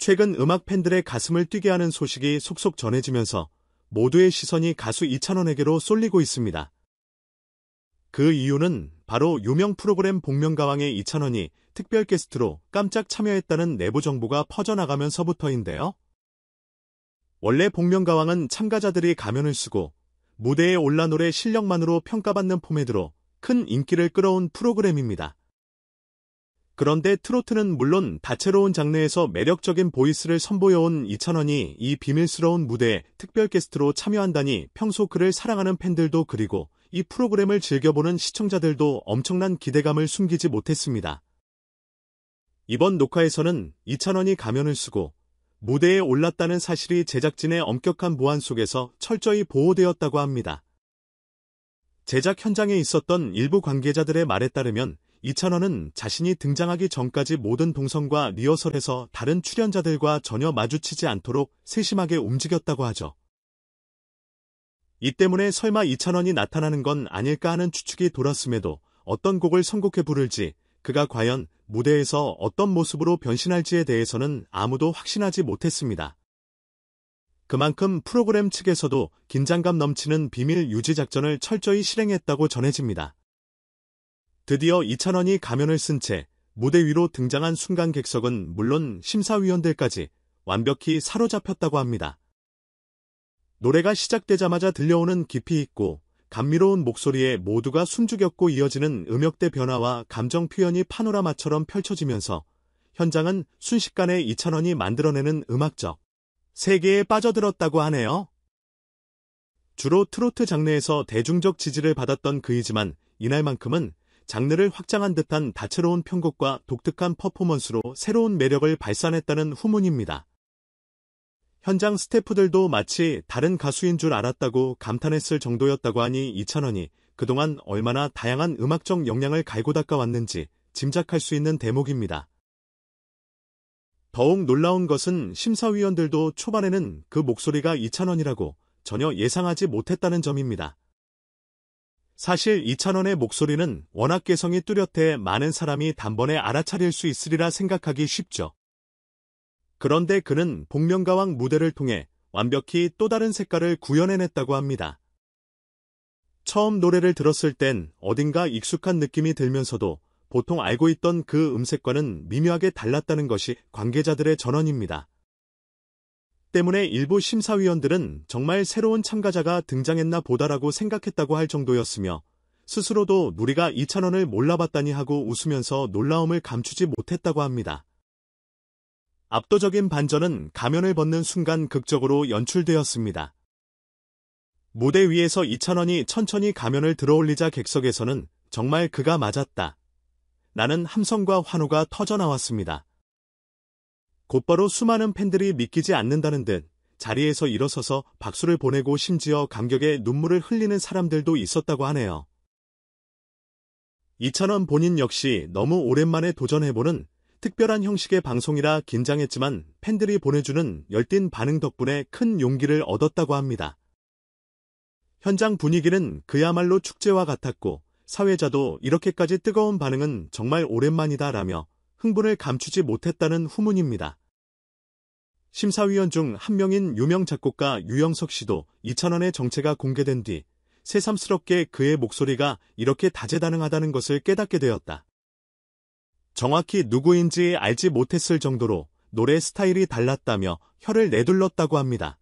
최근 음악 팬들의 가슴을 뛰게 하는 소식이 속속 전해지면서 모두의 시선이 가수 이찬원에게로 쏠리고 있습니다. 그 이유는 바로 유명 프로그램 복면가왕의 이찬원이 특별 게스트로 깜짝 참여했다는 내부 정보가 퍼져나가면서부터인데요. 원래 복면가왕은 참가자들이 가면을 쓰고 무대에 올라 노래 실력만으로 평가받는 포맷으로 큰 인기를 끌어온 프로그램입니다. 그런데 트로트는 물론 다채로운 장르에서 매력적인 보이스를 선보여온 이찬원이 이 비밀스러운 무대에 특별 게스트로 참여한다니 평소 그를 사랑하는 팬들도 그리고 이 프로그램을 즐겨보는 시청자들도 엄청난 기대감을 숨기지 못했습니다. 이번 녹화에서는 이찬원이 가면을 쓰고 무대에 올랐다는 사실이 제작진의 엄격한 보안 속에서 철저히 보호되었다고 합니다. 제작 현장에 있었던 일부 관계자들의 말에 따르면 이찬원은 자신이 등장하기 전까지 모든 동선과 리허설에서 다른 출연자들과 전혀 마주치지 않도록 세심하게 움직였다고 하죠. 이 때문에 설마 이찬원이 나타나는 건 아닐까 하는 추측이 돌았음에도 어떤 곡을 선곡해 부를지, 그가 과연 무대에서 어떤 모습으로 변신할지에 대해서는 아무도 확신하지 못했습니다. 그만큼 프로그램 측에서도 긴장감 넘치는 비밀 유지 작전을 철저히 실행했다고 전해집니다. 드디어 이찬원이 가면을 쓴 채 무대 위로 등장한 순간 객석은 물론 심사위원들까지 완벽히 사로잡혔다고 합니다. 노래가 시작되자마자 들려오는 깊이 있고 감미로운 목소리에 모두가 숨죽였고 이어지는 음역대 변화와 감정 표현이 파노라마처럼 펼쳐지면서 현장은 순식간에 이찬원이 만들어내는 음악적 세계에 빠져들었다고 하네요. 주로 트로트 장르에서 대중적 지지를 받았던 그이지만 이날만큼은 장르를 확장한 듯한 다채로운 편곡과 독특한 퍼포먼스로 새로운 매력을 발산했다는 후문입니다. 현장 스태프들도 마치 다른 가수인 줄 알았다고 감탄했을 정도였다고 하니 이찬원이 그동안 얼마나 다양한 음악적 역량을 갈고 닦아왔는지 짐작할 수 있는 대목입니다. 더욱 놀라운 것은 심사위원들도 초반에는 그 목소리가 이찬원이라고 전혀 예상하지 못했다는 점입니다. 사실 이찬원의 목소리는 워낙 개성이 뚜렷해 많은 사람이 단번에 알아차릴 수 있으리라 생각하기 쉽죠. 그런데 그는 복면가왕 무대를 통해 완벽히 또 다른 색깔을 구현해냈다고 합니다. 처음 노래를 들었을 땐 어딘가 익숙한 느낌이 들면서도 보통 알고 있던 그 음색과는 미묘하게 달랐다는 것이 관계자들의 전언입니다. 때문에 일부 심사위원들은 정말 새로운 참가자가 등장했나 보다라고 생각했다고 할 정도였으며 스스로도 누리가 이찬원을 몰라봤다니 하고 웃으면서 놀라움을 감추지 못했다고 합니다. 압도적인 반전은 가면을 벗는 순간 극적으로 연출되었습니다. 무대 위에서 이찬원이 천천히 가면을 들어올리자 객석에서는 정말 그가 맞았다 라는 함성과 환호가 터져나왔습니다. 곧바로 수많은 팬들이 믿기지 않는다는 듯 자리에서 일어서서 박수를 보내고 심지어 감격에 눈물을 흘리는 사람들도 있었다고 하네요. 이찬원 본인 역시 너무 오랜만에 도전해보는 특별한 형식의 방송이라 긴장했지만 팬들이 보내주는 열띤 반응 덕분에 큰 용기를 얻었다고 합니다. 현장 분위기는 그야말로 축제와 같았고 사회자도 이렇게까지 뜨거운 반응은 정말 오랜만이다라며 흥분을 감추지 못했다는 후문입니다. 심사위원 중 한 명인 유명 작곡가 유영석 씨도 이찬원의 정체가 공개된 뒤 새삼스럽게 그의 목소리가 이렇게 다재다능하다는 것을 깨닫게 되었다. 정확히 누구인지 알지 못했을 정도로 노래 스타일이 달랐다며 혀를 내둘렀다고 합니다.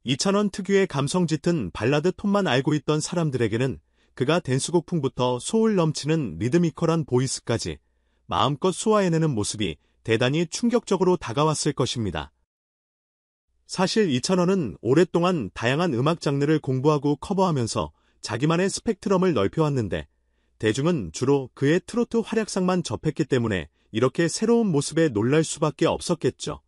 이찬원 특유의 감성 짙은 발라드 톤만 알고 있던 사람들에게는 그가 댄스곡풍부터 소울 넘치는 리드미컬한 보이스까지 마음껏 소화해내는 모습이 대단히 충격적으로 다가왔을 것입니다. 사실 이찬원은 오랫동안 다양한 음악 장르를 공부하고 커버하면서 자기만의 스펙트럼을 넓혀왔는데 대중은 주로 그의 트로트 활약상만 접했기 때문에 이렇게 새로운 모습에 놀랄 수밖에 없었겠죠.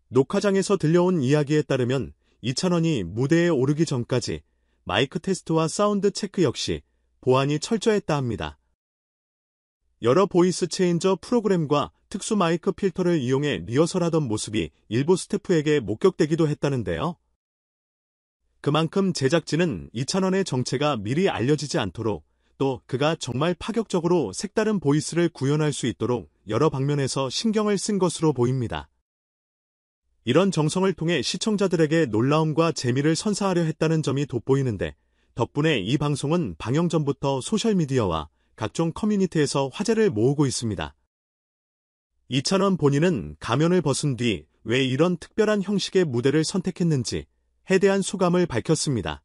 녹화장에서 들려온 이야기에 따르면 이찬원이 무대에 오르기 전까지 마이크 테스트와 사운드 체크 역시 보안이 철저했다 합니다. 여러 보이스 체인저 프로그램과 특수 마이크 필터를 이용해 리허설하던 모습이 일부 스태프에게 목격되기도 했다는데요. 그만큼 제작진은 이찬원의 정체가 미리 알려지지 않도록 또 그가 정말 파격적으로 색다른 보이스를 구현할 수 있도록 여러 방면에서 신경을 쓴 것으로 보입니다. 이런 정성을 통해 시청자들에게 놀라움과 재미를 선사하려 했다는 점이 돋보이는데, 덕분에 이 방송은 방영 전부터 소셜미디어와 각종 커뮤니티에서 화제를 모으고 있습니다. 이찬원 본인은 가면을 벗은 뒤 왜 이런 특별한 형식의 무대를 선택했는지에 대한 소감을 밝혔습니다.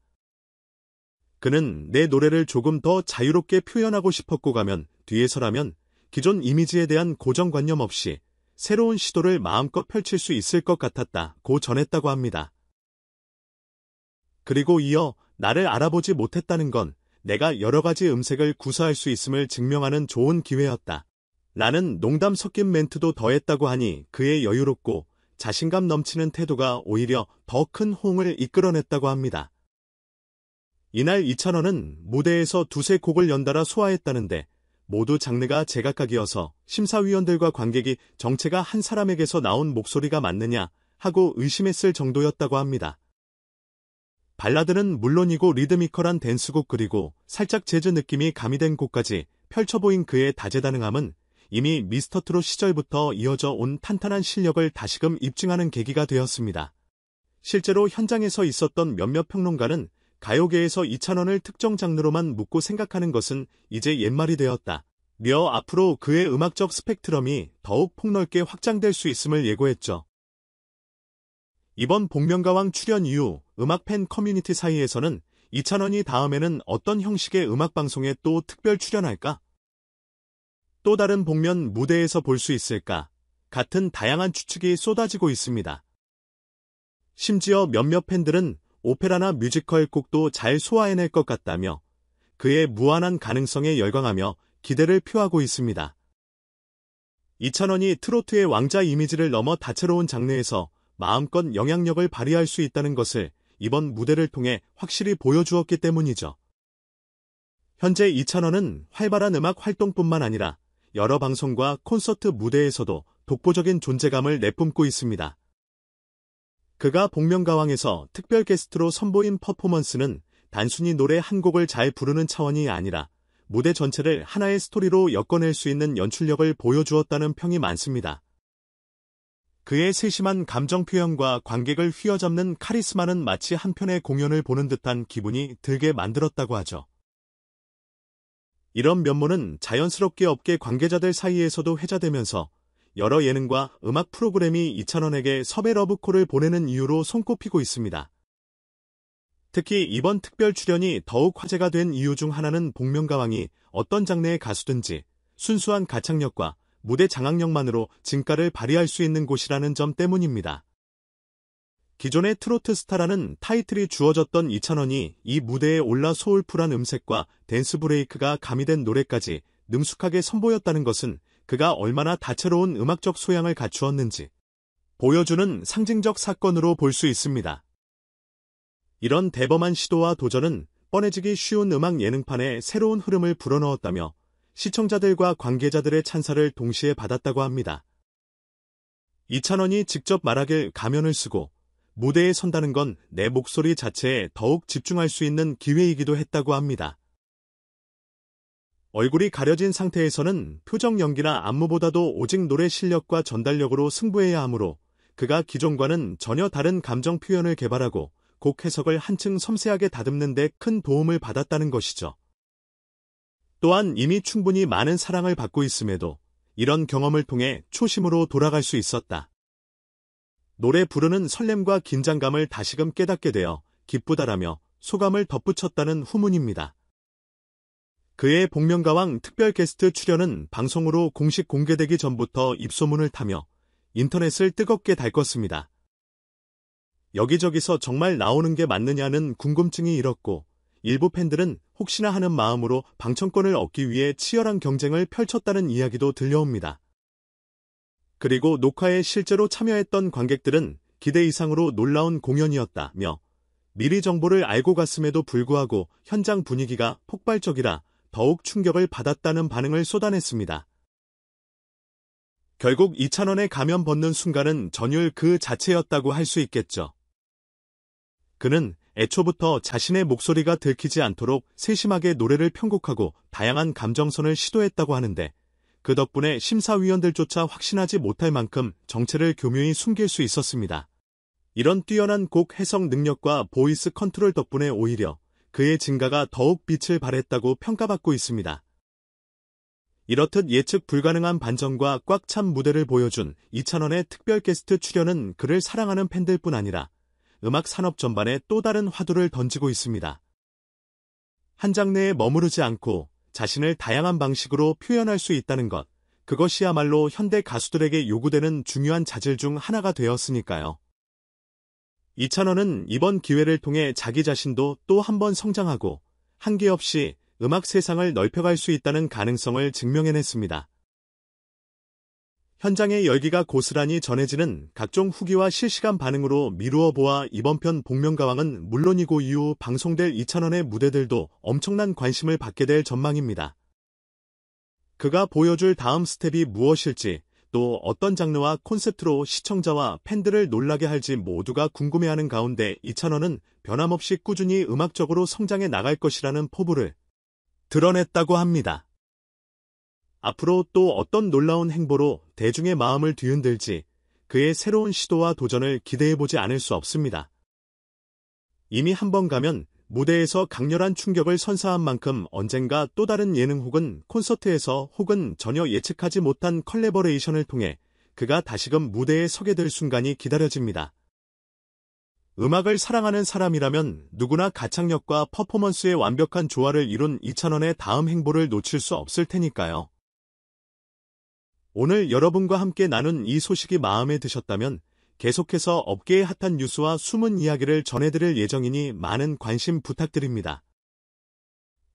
그는 내 노래를 조금 더 자유롭게 표현하고 싶었고 가면 뒤에서라면 기존 이미지에 대한 고정관념 없이 새로운 시도를 마음껏 펼칠 수 있을 것 같았다고 전했다고 합니다. 그리고 이어 나를 알아보지 못했다는 건 내가 여러 가지 음색을 구사할 수 있음을 증명하는 좋은 기회였다. 라는 농담 섞인 멘트도 더했다고 하니 그의 여유롭고 자신감 넘치는 태도가 오히려 더 큰 호응을 이끌어냈다고 합니다. 이날 이찬원은 무대에서 두세 곡을 연달아 소화했다는데 모두 장르가 제각각이어서 심사위원들과 관객이 정체가 한 사람에게서 나온 목소리가 맞느냐 하고 의심했을 정도였다고 합니다. 발라드는 물론이고 리드미컬한 댄스곡 그리고 살짝 재즈 느낌이 가미된 곡까지 펼쳐 보인 그의 다재다능함은 이미 미스터트롯 시절부터 이어져 온 탄탄한 실력을 다시금 입증하는 계기가 되었습니다. 실제로 현장에서 있었던 몇몇 평론가는 가요계에서 이찬원을 특정 장르로만 묻고 생각하는 것은 이제 옛말이 되었다. 며 앞으로 그의 음악적 스펙트럼이 더욱 폭넓게 확장될 수 있음을 예고했죠. 이번 복면가왕 출연 이후 음악 팬 커뮤니티 사이에서는 이찬원이 다음에는 어떤 형식의 음악방송에 또 특별 출연할까? 또 다른 복면 무대에서 볼 수 있을까? 같은 다양한 추측이 쏟아지고 있습니다. 심지어 몇몇 팬들은 오페라나 뮤지컬 곡도 잘 소화해낼 것 같다며 그의 무한한 가능성에 열광하며 기대를 표하고 있습니다. 이찬원이 트로트의 왕자 이미지를 넘어 다채로운 장르에서 마음껏 영향력을 발휘할 수 있다는 것을 이번 무대를 통해 확실히 보여주었기 때문이죠. 현재 이찬원은 활발한 음악 활동뿐만 아니라 여러 방송과 콘서트 무대에서도 독보적인 존재감을 내뿜고 있습니다. 그가 복면가왕에서 특별 게스트로 선보인 퍼포먼스는 단순히 노래 한 곡을 잘 부르는 차원이 아니라 무대 전체를 하나의 스토리로 엮어낼 수 있는 연출력을 보여주었다는 평이 많습니다. 그의 세심한 감정 표현과 관객을 휘어잡는 카리스마는 마치 한편의 공연을 보는 듯한 기분이 들게 만들었다고 하죠. 이런 면모는 자연스럽게 업계 관계자들 사이에서도 회자되면서 여러 예능과 음악 프로그램이 이찬원에게 섭외 러브콜을 보내는 이유로 손꼽히고 있습니다. 특히 이번 특별 출연이 더욱 화제가 된 이유 중 하나는 복면가왕이 어떤 장르의 가수든지 순수한 가창력과 무대 장악력만으로 진가를 발휘할 수 있는 곳이라는 점 때문입니다. 기존의 트로트 스타라는 타이틀이 주어졌던 이찬원이 이 무대에 올라 소울풀한 음색과 댄스 브레이크가 가미된 노래까지 능숙하게 선보였다는 것은 그가 얼마나 다채로운 음악적 소양을 갖추었는지 보여주는 상징적 사건으로 볼 수 있습니다. 이런 대범한 시도와 도전은 뻔해지기 쉬운 음악 예능판에 새로운 흐름을 불어넣었다며 시청자들과 관계자들의 찬사를 동시에 받았다고 합니다. 이찬원이 직접 말하길 가면을 쓰고 무대에 선다는 건 내 목소리 자체에 더욱 집중할 수 있는 기회이기도 했다고 합니다. 얼굴이 가려진 상태에서는 표정 연기나 안무보다도 오직 노래 실력과 전달력으로 승부해야 하므로 그가 기존과는 전혀 다른 감정 표현을 개발하고 곡 해석을 한층 섬세하게 다듬는 데 큰 도움을 받았다는 것이죠. 또한 이미 충분히 많은 사랑을 받고 있음에도 이런 경험을 통해 초심으로 돌아갈 수 있었다. 노래 부르는 설렘과 긴장감을 다시금 깨닫게 되어 기쁘다라며 소감을 덧붙였다는 후문입니다. 그의 복면가왕 특별 게스트 출연은 방송으로 공식 공개되기 전부터 입소문을 타며 인터넷을 뜨겁게 달궜습니다. 여기저기서 정말 나오는 게 맞느냐는 궁금증이 일었고 일부 팬들은 혹시나 하는 마음으로 방청권을 얻기 위해 치열한 경쟁을 펼쳤다는 이야기도 들려옵니다. 그리고 녹화에 실제로 참여했던 관객들은 기대 이상으로 놀라운 공연이었다며 미리 정보를 알고 갔음에도 불구하고 현장 분위기가 폭발적이라 더욱 충격을 받았다는 반응을 쏟아냈습니다. 결국 이찬원의 가면 벗는 순간은 전율 그 자체였다고 할 수 있겠죠. 그는 애초부터 자신의 목소리가 들키지 않도록 세심하게 노래를 편곡하고 다양한 감정선을 시도했다고 하는데 그 덕분에 심사위원들조차 확신하지 못할 만큼 정체를 교묘히 숨길 수 있었습니다. 이런 뛰어난 곡 해석 능력과 보이스 컨트롤 덕분에 오히려 그의 진가가 더욱 빛을 발했다고 평가받고 있습니다. 이렇듯 예측 불가능한 반전과 꽉 찬 무대를 보여준 이찬원의 특별 게스트 출연은 그를 사랑하는 팬들뿐 아니라 음악 산업 전반에 또 다른 화두를 던지고 있습니다. 한 장르에 머무르지 않고 자신을 다양한 방식으로 표현할 수 있다는 것, 그것이야말로 현대 가수들에게 요구되는 중요한 자질 중 하나가 되었으니까요. 이찬원은 이번 기회를 통해 자기 자신도 또 한 번 성장하고 한계 없이 음악 세상을 넓혀갈 수 있다는 가능성을 증명해냈습니다. 현장의 열기가 고스란히 전해지는 각종 후기와 실시간 반응으로 미루어 보아 이번 편 복면가왕은 물론이고 이후 방송될 이찬원의 무대들도 엄청난 관심을 받게 될 전망입니다. 그가 보여줄 다음 스텝이 무엇일지, 또 어떤 장르와 콘셉트로 시청자와 팬들을 놀라게 할지 모두가 궁금해하는 가운데 이찬원은 변함없이 꾸준히 음악적으로 성장해 나갈 것이라는 포부를 드러냈다고 합니다. 앞으로 또 어떤 놀라운 행보로 대중의 마음을 뒤흔들지 그의 새로운 시도와 도전을 기대해보지 않을 수 없습니다. 이미 한 번 가면 무대에서 강렬한 충격을 선사한 만큼 언젠가 또 다른 예능 혹은 콘서트에서 혹은 전혀 예측하지 못한 컬래버레이션을 통해 그가 다시금 무대에 서게 될 순간이 기다려집니다. 음악을 사랑하는 사람이라면 누구나 가창력과 퍼포먼스의 완벽한 조화를 이룬 이찬원의 다음 행보를 놓칠 수 없을 테니까요. 오늘 여러분과 함께 나눈 이 소식이 마음에 드셨다면 계속해서 업계의 핫한 뉴스와 숨은 이야기를 전해드릴 예정이니 많은 관심 부탁드립니다.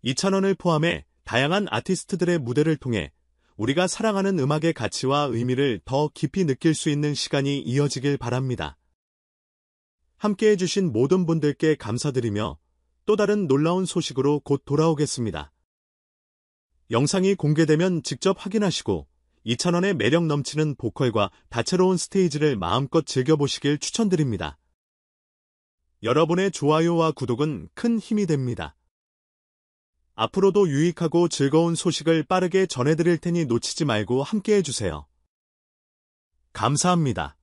이찬원을 포함해 다양한 아티스트들의 무대를 통해 우리가 사랑하는 음악의 가치와 의미를 더 깊이 느낄 수 있는 시간이 이어지길 바랍니다. 함께해 주신 모든 분들께 감사드리며 또 다른 놀라운 소식으로 곧 돌아오겠습니다. 영상이 공개되면 직접 확인하시고 이찬원의 매력 넘치는 보컬과 다채로운 스테이지를 마음껏 즐겨보시길 추천드립니다. 여러분의 좋아요와 구독은 큰 힘이 됩니다. 앞으로도 유익하고 즐거운 소식을 빠르게 전해드릴 테니 놓치지 말고 함께해 주세요. 감사합니다.